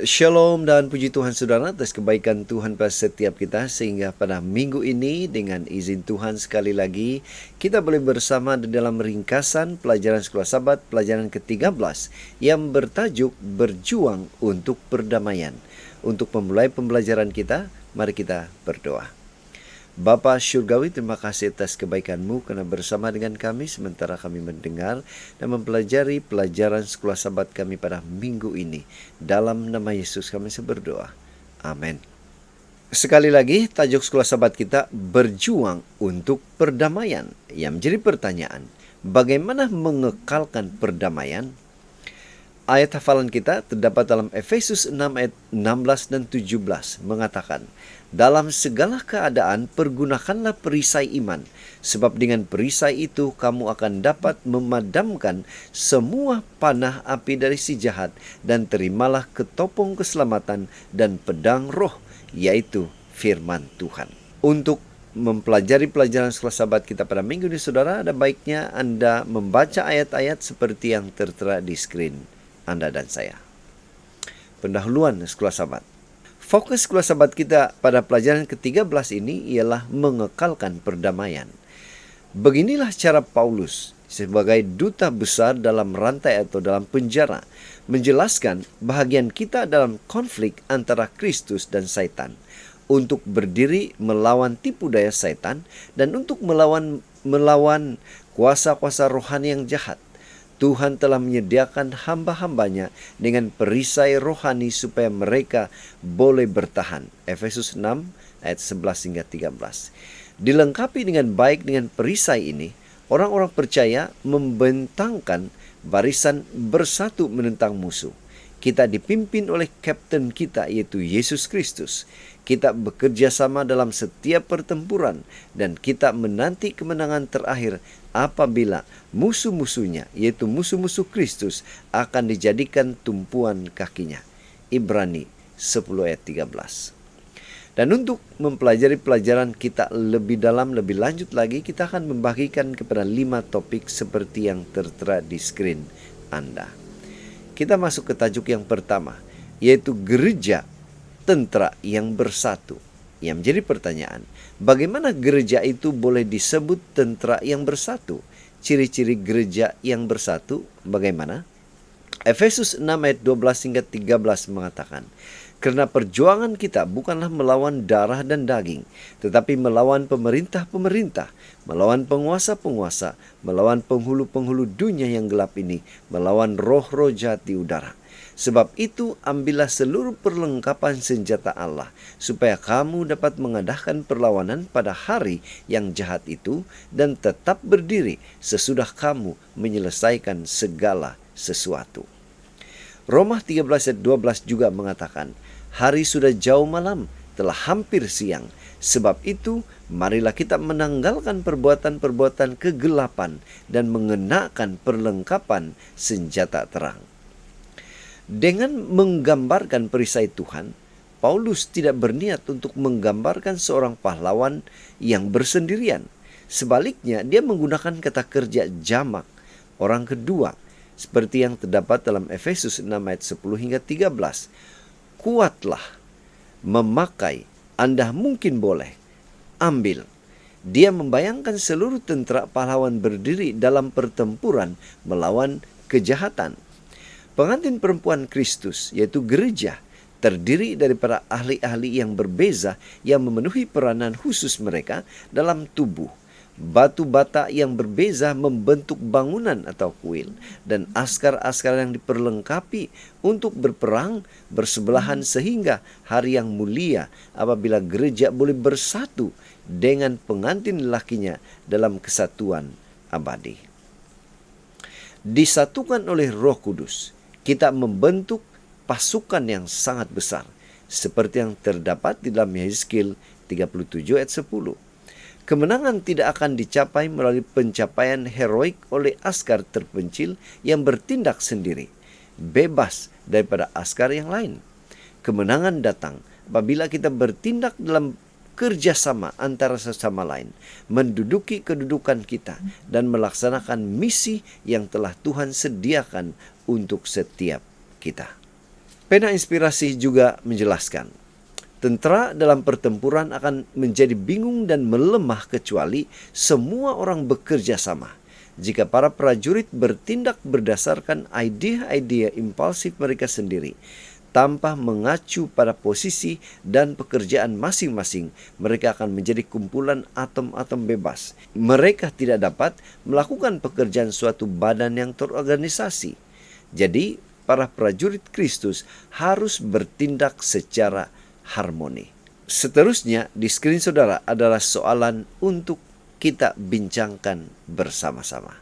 Shalom dan puji Tuhan saudara atas kebaikan Tuhan pada setiap kita, sehingga pada minggu ini dengan izin Tuhan sekali lagi kita boleh bersama di dalam ringkasan pelajaran Sekolah Sabat pelajaran ke-13 yang bertajuk Berjuang untuk Perdamaian. Untuk memulai pembelajaran kita, mari kita berdoa. Bapa Syurgawi, terima kasih atas kebaikan-Mu karena bersama dengan kami sementara kami mendengar dan mempelajari pelajaran Sekolah Sabat kami pada minggu ini. Dalam nama Yesus kami berdoa. Amin. Sekali lagi, tajuk Sekolah Sabat kita Berjuang untuk Perdamaian. Yang menjadi pertanyaan, bagaimana mengekalkan perdamaian? Ayat hafalan kita terdapat dalam Efesus 6 ayat 16 dan 17 mengatakan, dalam segala keadaan pergunakanlah perisai iman, sebab dengan perisai itu kamu akan dapat memadamkan semua panah api dari si jahat, dan terimalah ketopong keselamatan dan pedang roh, yaitu firman Tuhan. Untuk mempelajari pelajaran Sekolah Sabat kita pada minggu ini, saudara, ada baiknya Anda membaca ayat-ayat seperti yang tertera di screen Anda dan saya. Pendahuluan Sekolah Sabat. Fokus Sekolah Sabat kita pada pelajaran ke-13 ini ialah mengekalkan perdamaian. Beginilah cara Paulus sebagai duta besar dalam rantai atau dalam penjara menjelaskan bahagian kita dalam konflik antara Kristus dan Satan, untuk berdiri melawan tipu daya Satan dan untuk melawan kuasa-kuasa rohani yang jahat. Tuhan telah menyediakan hamba-hambanya dengan perisai rohani supaya mereka boleh bertahan. Efesus 6 ayat 11 hingga 13. Dilengkapi dengan baik dengan perisai ini, orang-orang percaya membentangkan barisan bersatu menentang musuh. Kita dipimpin oleh kapten kita, yaitu Yesus Kristus. Kita bekerja sama dalam setiap pertempuran dan kita menanti kemenangan terakhir apabila musuh-musuhnya, yaitu musuh-musuh Kristus, akan dijadikan tumpuan kakinya. Ibrani 10 ayat 13. Dan untuk mempelajari pelajaran kita lebih dalam, lebih lanjut lagi, kita akan membagikan kepada 5 topik seperti yang tertera di screen Anda. Kita masuk ke tajuk yang pertama, yaitu gereja tentara yang bersatu. Yang menjadi pertanyaan, bagaimana gereja itu boleh disebut tentara yang bersatu? Ciri-ciri gereja yang bersatu bagaimana? Efesus 6 ayat 12 hingga 13 mengatakan, karena perjuangan kita bukanlah melawan darah dan daging, tetapi melawan pemerintah-pemerintah, melawan penguasa-penguasa, melawan penghulu-penghulu dunia yang gelap ini, melawan roh-roh jahat di udara. Sebab itu ambillah seluruh perlengkapan senjata Allah, supaya kamu dapat mengadakan perlawanan pada hari yang jahat itu, dan tetap berdiri sesudah kamu menyelesaikan segala sesuatu. Roma 13 ayat 12 juga mengatakan, hari sudah jauh malam, telah hampir siang. Sebab itu, marilah kita menanggalkan perbuatan-perbuatan kegelapan dan mengenakan perlengkapan senjata terang. Dengan menggambarkan perisai Tuhan, Paulus tidak berniat untuk menggambarkan seorang pahlawan yang bersendirian. Sebaliknya, dia menggunakan kata kerja jamak, orang kedua, seperti yang terdapat dalam Efesus 6 ayat 10 hingga 13. Kuatlah, memakai, Anda mungkin boleh, ambil. Dia membayangkan seluruh tentara pahlawan berdiri dalam pertempuran melawan kejahatan. Pengantin perempuan Kristus, yaitu gereja, terdiri daripada ahli-ahli yang berbeza yang memenuhi peranan khusus mereka dalam tubuh. Batu bata yang berbeza membentuk bangunan atau kuil, dan askar-askar yang diperlengkapi untuk berperang bersebelahan sehingga hari yang mulia apabila gereja boleh bersatu dengan pengantin lelakinya dalam kesatuan abadi. Disatukan oleh Roh Kudus, kita membentuk pasukan yang sangat besar, seperti yang terdapat di dalam Yehezkiel 37 ayat 10. Kemenangan tidak akan dicapai melalui pencapaian heroik oleh askar terpencil yang bertindak sendiri, bebas daripada askar yang lain. Kemenangan datang apabila kita bertindak dalam kerjasama antara sesama lain, menduduki kedudukan kita, dan melaksanakan misi yang telah Tuhan sediakan untuk setiap kita. Pena inspirasi juga menjelaskan, tentara dalam pertempuran akan menjadi bingung dan melemah kecuali semua orang bekerja sama. Jika para prajurit bertindak berdasarkan ide-ide impulsif mereka sendiri, tanpa mengacu pada posisi dan pekerjaan masing-masing, mereka akan menjadi kumpulan atom-atom bebas. Mereka tidak dapat melakukan pekerjaan suatu badan yang terorganisasi. Jadi, para prajurit Kristus harus bertindak secara harmoni. Seterusnya di skrin saudara adalah soalan untuk kita bincangkan bersama-sama.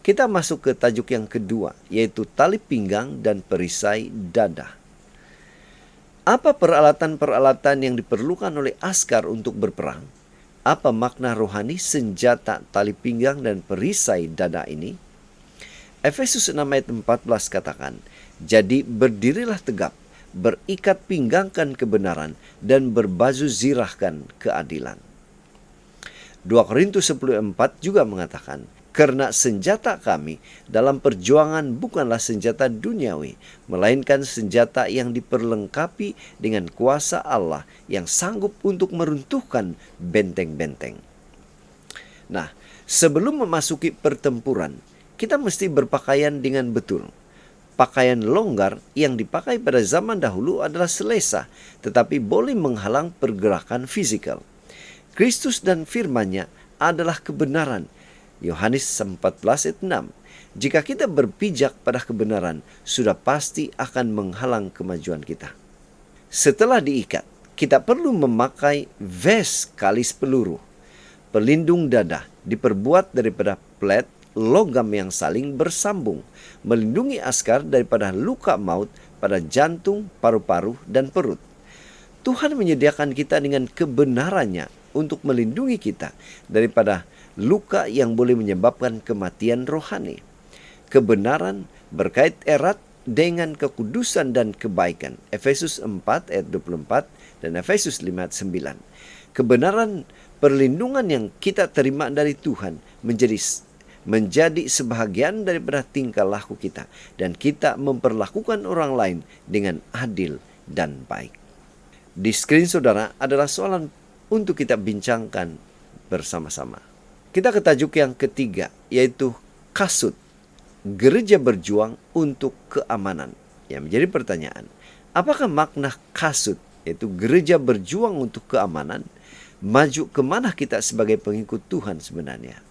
Kita masuk ke tajuk yang kedua, yaitu tali pinggang dan perisai dada. Apa peralatan-peralatan yang diperlukan oleh askar untuk berperang? Apa makna rohani senjata tali pinggang dan perisai dada ini? Efesus 6 ayat 14 katakan, "Jadi berdirilah tegap, berikat pinggangkan kebenaran, dan berbaju zirahkan keadilan." 2 Korintus 10:4 juga mengatakan, "Karena senjata kami dalam perjuangan bukanlah senjata duniawi, melainkan senjata yang diperlengkapi dengan kuasa Allah yang sanggup untuk meruntuhkan benteng-benteng." Nah, sebelum memasuki pertempuran, kita mesti berpakaian dengan betul. Pakaian longgar yang dipakai pada zaman dahulu adalah selesa, tetapi boleh menghalang pergerakan fisikal. Kristus dan firman-Nya adalah kebenaran. Yohanes 14 ayat 6. Jika kita berpijak pada kebenaran, sudah pasti akan menghalang kemajuan kita. Setelah diikat, kita perlu memakai vest kalis peluru. Pelindung dada diperbuat daripada plet logam yang saling bersambung, melindungi askar daripada luka maut pada jantung, paru-paru, dan perut. Tuhan menyediakan kita dengan kebenarannya untuk melindungi kita daripada luka yang boleh menyebabkan kematian rohani. Kebenaran berkait erat dengan kekudusan dan kebaikan. Efesus 4 ayat 24 dan Efesus 5 ayat 9. Kebenaran perlindungan yang kita terima dari Tuhan menjadi sebahagian daripada tingkah laku kita, dan kita memperlakukan orang lain dengan adil dan baik. Di skrin saudara adalah soalan untuk kita bincangkan bersama-sama. Kita ke tajuk yang ketiga, yaitu kasut. Gereja berjuang untuk keamanan. Yang menjadi pertanyaan, apakah makna kasut, yaitu gereja berjuang untuk keamanan? Maju kemana kita sebagai pengikut Tuhan sebenarnya?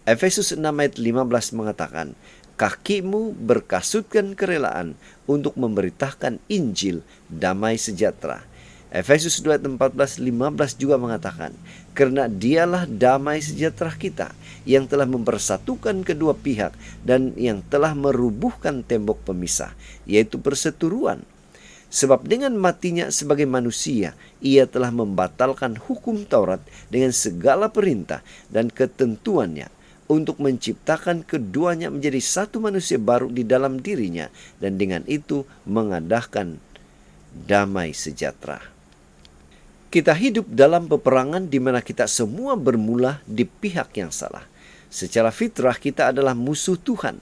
Efesus 6 ayat 15 mengatakan, "Kakimu berkasutkan kerelaan untuk memberitakan Injil damai sejahtera." Efesus 2 ayat 14-15 juga mengatakan, "Karena dialah damai sejahtera kita, yang telah mempersatukan kedua pihak dan yang telah merubuhkan tembok pemisah, yaitu perseteruan. Sebab dengan matinya sebagai manusia, ia telah membatalkan hukum Taurat dengan segala perintah dan ketentuannya, untuk menciptakan keduanya menjadi satu manusia baru di dalam dirinya, dan dengan itu mengadakan damai sejahtera." Kita hidup dalam peperangan di mana kita semua bermula di pihak yang salah. Secara fitrah kita adalah musuh Tuhan.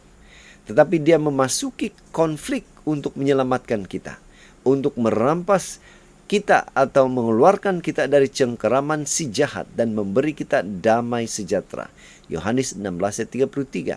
Tetapi Dia memasuki konflik untuk menyelamatkan kita, untuk merampas kita atau mengeluarkan kita dari cengkeraman si jahat dan memberi kita damai sejahtera. Yohanes 16 ayat 33.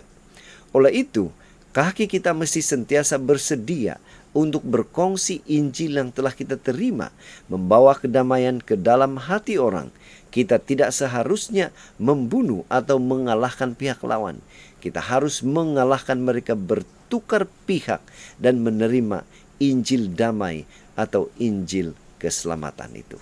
Oleh itu, kaki kita mesti sentiasa bersedia untuk berkongsi Injil yang telah kita terima, membawa kedamaian ke dalam hati orang. Kita tidak seharusnya membunuh atau mengalahkan pihak lawan. Kita harus mengalahkan mereka, bertukar pihak, dan menerima Injil damai atau Injil keselamatan itu.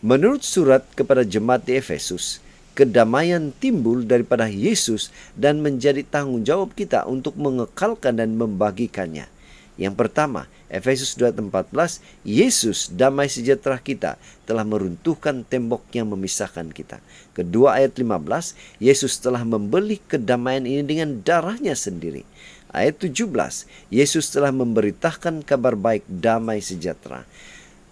Menurut surat kepada jemaat di Efesus, kedamaian timbul daripada Yesus dan menjadi tanggung jawab kita untuk mengekalkan dan membagikannya. Yang pertama, Efesus 2:14, Yesus damai sejahtera kita telah meruntuhkan tembok yang memisahkan kita. Kedua, ayat 15, Yesus telah membeli kedamaian ini dengan darahnya sendiri. Ayat 17, Yesus telah memberitakan kabar baik damai sejahtera.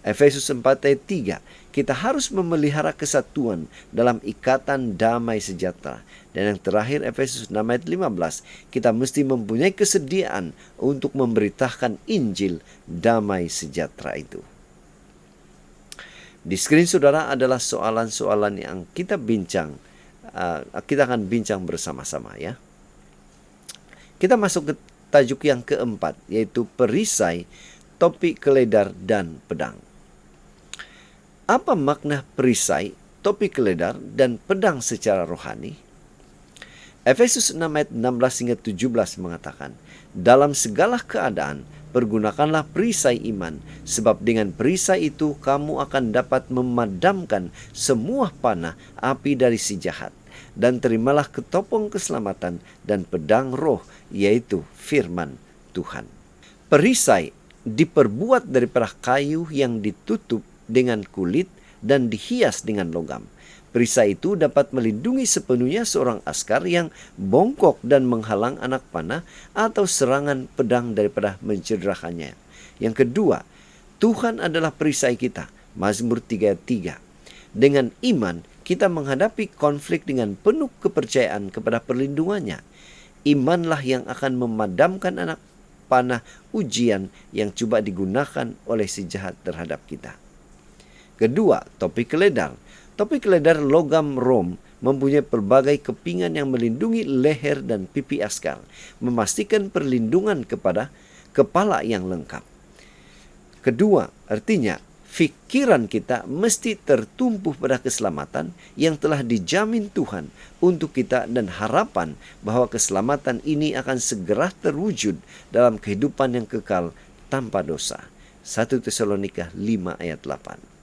Efesus 4 ayat 3, kita harus memelihara kesatuan dalam ikatan damai sejahtera. Dan yang terakhir Efesus 6 ayat 15, kita mesti mempunyai kesediaan untuk memberitakan Injil damai sejahtera itu. Di skrin saudara adalah soalan-soalan yang kita akan bincang bersama-sama ya. Kita masuk ke tajuk yang keempat, yaitu perisai, topi keledar, dan pedang. Apa makna perisai, topi keledar, dan pedang secara rohani? Efesus 6 ayat 16 hingga 17 mengatakan, dalam segala keadaan, pergunakanlah perisai iman, sebab dengan perisai itu kamu akan dapat memadamkan semua panah api dari si jahat. Dan terimalah ketopong keselamatan dan pedang roh, yaitu firman Tuhan. Perisai diperbuat daripada kayu yang ditutup dengan kulit dan dihias dengan logam. Perisai itu dapat melindungi sepenuhnya seorang askar yang bongkok dan menghalang anak panah atau serangan pedang daripada mencederakannya. Yang kedua, Tuhan adalah perisai kita. Mazmur 3:3. Dengan iman, kita menghadapi konflik dengan penuh kepercayaan kepada perlindungannya. Imanlah yang akan memadamkan anak panah ujian yang coba digunakan oleh si jahat terhadap kita. Kedua, topi keledar. Topi keledar logam rom mempunyai pelbagai kepingan yang melindungi leher dan pipi askar, memastikan perlindungan kepada kepala yang lengkap. Kedua, artinya fikiran kita mesti tertumpu pada keselamatan yang telah dijamin Tuhan untuk kita dan harapan bahwa keselamatan ini akan segera terwujud dalam kehidupan yang kekal tanpa dosa. 1 Tesalonika 5 ayat 8.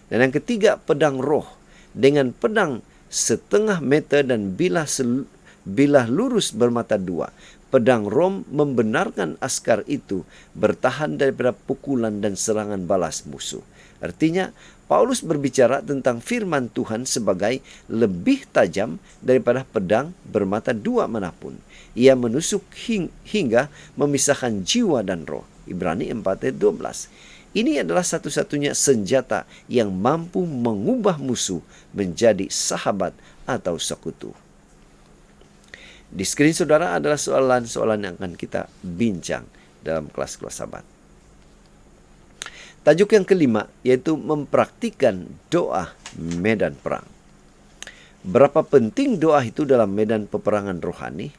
Dan yang ketiga, pedang roh. Dengan pedang setengah meter dan bilah lurus bermata dua. Pedang Rom membenarkan askar itu bertahan daripada pukulan dan serangan balas musuh. Artinya, Paulus berbicara tentang firman Tuhan sebagai lebih tajam daripada pedang bermata dua manapun. Ia menusuk hingga memisahkan jiwa dan roh. Ibrani 4 ayat 12. Ini adalah satu-satunya senjata yang mampu mengubah musuh menjadi sahabat atau sekutu. Di skrin saudara adalah soalan-soalan yang akan kita bincang dalam kelas-kelas sahabat. Tajuk yang kelima yaitu mempraktikkan doa medan perang. Berapa penting doa itu dalam medan peperangan rohani?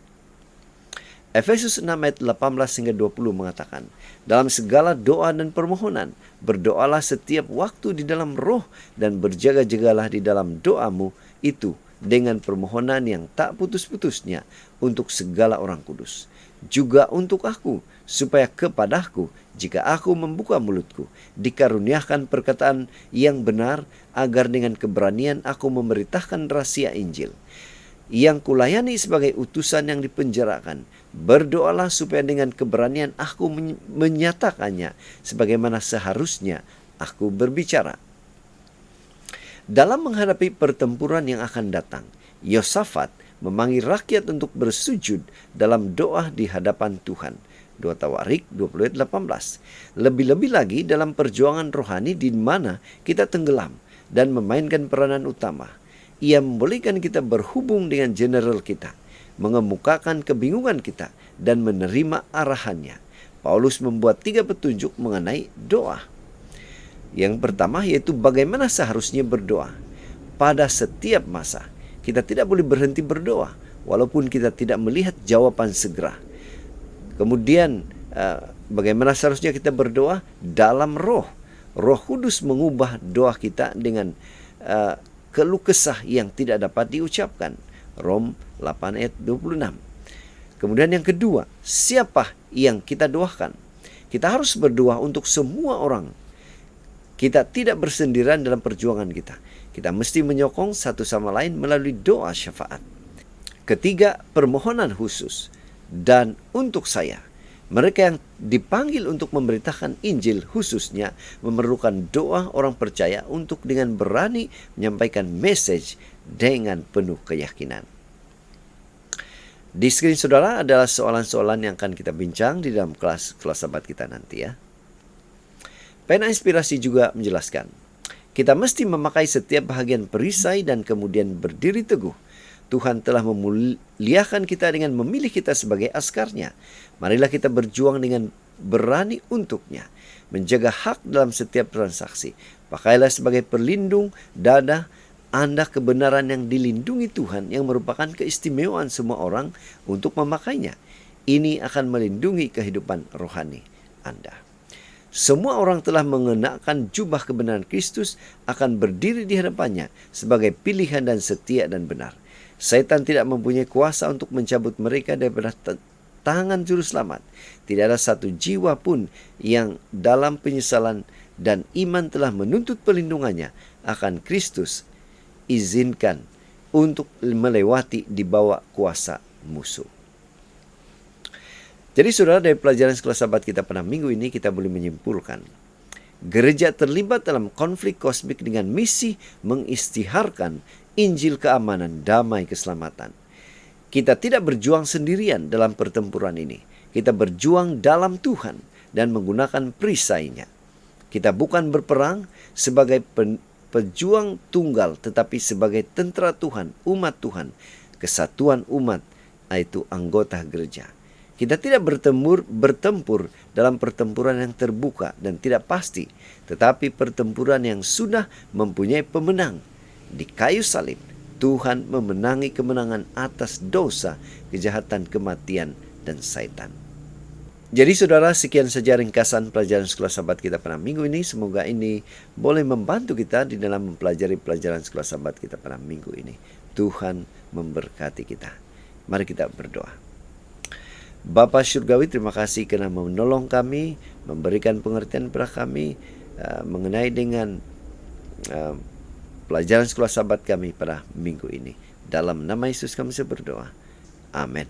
Efesus 6 ayat 18 hingga 20 mengatakan, dalam segala doa dan permohonan, berdoalah setiap waktu di dalam roh dan berjaga-jagalah di dalam doamu itu dengan permohonan yang tak putus-putusnya untuk segala orang kudus. Juga untuk aku, supaya kepadaku, jika aku membuka mulutku, dikaruniakan perkataan yang benar, agar dengan keberanian aku memberitakan rahasia Injil. Yang kulayani sebagai utusan yang dipenjarakan, berdoalah supaya dengan keberanian aku menyatakannya, sebagaimana seharusnya aku berbicara. Dalam menghadapi pertempuran yang akan datang, Yosafat memanggil rakyat untuk bersujud dalam doa di hadapan Tuhan. 2 Tawarik 20 ayat 18. Lebih-lebih lagi dalam perjuangan rohani di mana kita tenggelam dan memainkan peranan utama. Ia membolehkan kita berhubung dengan general kita, mengemukakan kebingungan kita, dan menerima arahannya. Paulus membuat 3 petunjuk mengenai doa. Yang pertama yaitu bagaimana seharusnya berdoa. Pada setiap masa, kita tidak boleh berhenti berdoa, walaupun kita tidak melihat jawaban segera. Kemudian, bagaimana seharusnya kita berdoa? Dalam roh. Roh Kudus mengubah doa kita dengan keluh kesah yang tidak dapat diucapkan. Rom 8 ayat 26. Kemudian yang kedua, siapa yang kita doakan? Kita harus berdoa untuk semua orang. Kita tidak bersendirian dalam perjuangan kita. Kita mesti menyokong satu sama lain melalui doa syafaat. Ketiga, permohonan khusus. Dan untuk saya, mereka yang dipanggil untuk memberitakan Injil khususnya memerlukan doa orang percaya untuk dengan berani menyampaikan message dengan penuh keyakinan. Di skrin saudara adalah soalan-soalan yang akan kita bincang di dalam kelas sahabat kita nanti ya. Pena Inspirasi juga menjelaskan, kita mesti memakai setiap bahagian perisai dan kemudian berdiri teguh. Tuhan telah memuliakan kita dengan memilih kita sebagai askarnya. Marilah kita berjuang dengan berani untuknya, menjaga hak dalam setiap transaksi. Pakailah sebagai perlindung dada Anda kebenaran yang dilindungi Tuhan, yang merupakan keistimewaan semua orang untuk memakainya. Ini akan melindungi kehidupan rohani Anda. Semua orang telah mengenakan jubah kebenaran Kristus akan berdiri di hadapannya sebagai pilihan dan setia dan benar. Setan tidak mempunyai kuasa untuk mencabut mereka daripada tangan juru selamat. Tidak ada satu jiwa pun yang dalam penyesalan, dan iman telah menuntut perlindungannya akan Kristus izinkan untuk melewati di bawah kuasa musuh. Jadi saudara, dari pelajaran sekolah sahabat kita pada minggu ini kita boleh menyimpulkan, gereja terlibat dalam konflik kosmik dengan misi mengisytiharkan Injil keamanan, damai, keselamatan. Kita tidak berjuang sendirian dalam pertempuran ini. Kita berjuang dalam Tuhan dan menggunakan perisainya. Kita bukan berperang sebagai pejuang tunggal, tetapi sebagai tentara Tuhan, umat Tuhan, kesatuan umat, yaitu anggota gereja. Kita tidak bertempur dalam pertempuran yang terbuka dan tidak pasti, tetapi pertempuran yang sudah mempunyai pemenang. Di kayu salib, Tuhan memenangi kemenangan atas dosa, kejahatan, kematian, dan Satan. Jadi saudara, sekian saja ringkasan pelajaran sekolah sahabat kita pada minggu ini. Semoga ini boleh membantu kita di dalam mempelajari pelajaran sekolah sahabat kita pada minggu ini. Tuhan memberkati kita. Mari kita berdoa. Bapa Surgawi, terima kasih karena menolong kami, memberikan pengertian kepada kami mengenai dengan pelajaran sekolah sahabat kami pada minggu ini. Dalam nama Yesus kami berdoa. Amin.